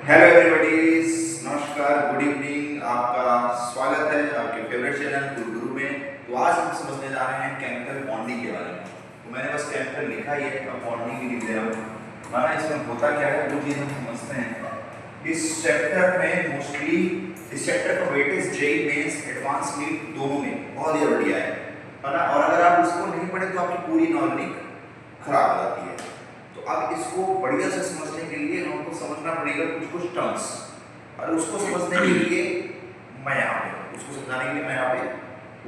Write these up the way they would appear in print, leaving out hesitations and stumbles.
Hello everybody, नमस्कार, good evening. आपका स्वागत है आपके फेवरेट चैनल गुरु में। तो आज हम समझने जा रहे हैं केमिकल बॉन्डिंग के बारे में। तो मैंने बस केमिकल लिखा ही है, अब बॉन्डिंग भी लिख दे रहा हूँ। माना इसमें होता क्या है वो चीज़ हम समझते हैं। इस चैप्टर में मोस्टली इस चैप्टर का weightage JEE Mains Advanced NEET दोनों में बहुत ही बढ़िया है ना। और अगर आप उसको नहीं पढ़े तो आपकी पूरी नॉलेज खराब हो जाती है। तो अब इसको बढ़िया से समझने के लिए हमको समझना पड़ेगा कुछ कुछ टर्म्स, और उसको समझने के लिए मैं यहाँ पे उसको समझाने के लिए मैं यहाँ पे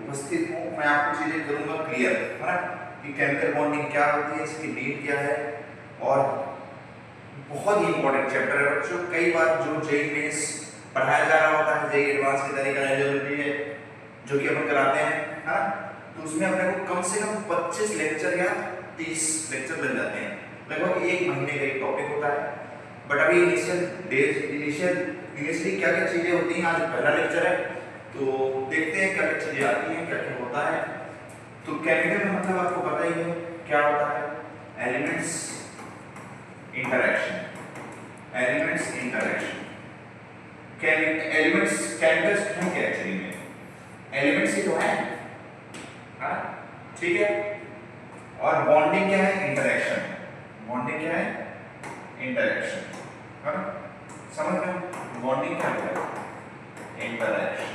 उपस्थित हूँ। मैं आपको चीजें करूँगा क्लियर, है ना, कि केमिकल बॉन्डिंग क्या होती है, इसकी नीड क्या है। और बहुत ही इंपॉर्टेंट चैप्टर है बच्चों। कई बार जो जेईई मेंस पढ़ाया जा रहा होता है, जेईई एडवांस की तैयारी कराई जाती है जो कि अपन कराते हैं, है ना, तो उसमें अपने को कम से कम 25 लेक्चर या 30 लेक्चर लग जाते हैं। लगभग एक महीने का एक टॉपिक होता है। बट अभी इनिशियली क्या क्या चीजें होती हैं, आज पहला लेक्चर है तो देखते हैं क्या क्या चीजें आती हैं, क्या क्या होता है। तो केमिकल का मतलब आपको पता ही है क्या होता है। Elements interaction, elements interaction. Elements chemicals हैं क्या एक्चुअली में, एलिमेंट्स ही तो हैं, हाँ ठीक है। और बॉन्डिंग क्या है, इंटरैक्शन। बॉन्डिंग क्या है, इंटरैक्शन, है ना। समझ गए बॉन्डिंग क्या है, इंटरैक्शन।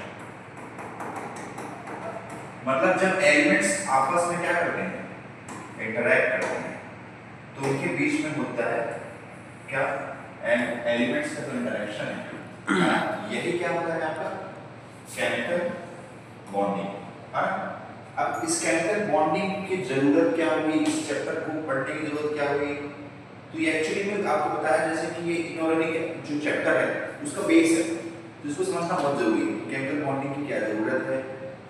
मतलब जब एलिमेंट्स आपस में क्या करते हैं, इंटरैक्ट करते हैं, तो उनके बीच में होता है क्या, एलिमेंट्स का जो इंटरैक्शन है, यही क्या होता है आपका केमिकल बॉन्डिंग, है ना। अब इस केमिकल बॉन्डिंग की जरूरत क्या हुई, इस चैप्टर को पढ़ने की जरूरत क्या हुई। तो ये एक्चुअली में आपको बताया जैसे कि ये इनऑर्गेनिक जो चैप्टर है उसका बेस है, तो इसको समझना बहुत जरूरी है। केमिकल बॉन्डिंग की क्या जरूरत है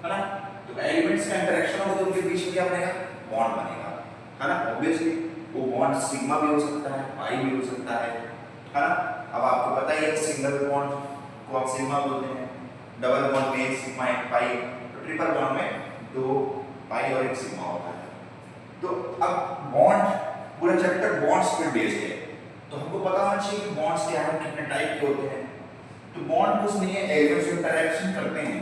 ना। तो एलिमेंट्स का इंटरेक्शन होगा तो उनके बीच में क्या बनेगा, बॉन्ड बनेगा, है ना। ऑब्वियसली वो बॉन्ड सिग्मा भी हो सकता है, पाई भी हो सकता है ना। अब आपको पता ही है सिंगल बॉन्ड को आप सिग्मा बोलते हैं, डबल बॉन्ड में सिग्मा एक पाई, तो ट्रिपल बॉन्ड में 2 पाई और 1 सिग्मा होता है। तो अब बॉन्ड पूरा चैप्टर बॉन्ड्स पे बेस्ड है, तो हमको पता होना चाहिए कि बॉन्ड्स क्या हैं, कितने टाइप के होते हैं। तो बॉन्ड कुछ नहीं है, एलिमेंट्स इंटरैक्शन करते हैं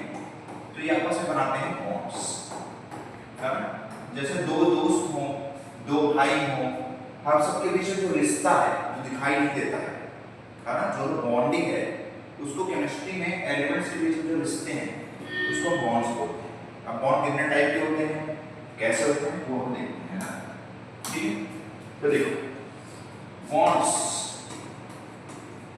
तो ये आपस में बनाते हैं बॉन्ड्स, है ना। जैसे दो दोस्त हों, दो भाई हों, हम सबके बीच में जो रिश्ता है जो दिखाई नहीं देता है ना, जो बॉन्डिंग है उसको केमिस्ट्री में एलिमेंट्स के बीच में जो रिश्ते हैं उसको बॉन्ड्स बोलते हैं। अब बॉन्ड कितने टाइप के होते हैं, कैसे होते हैं वो हम देखते हैं ना, ठीक है। तो देखो बॉन्ड्स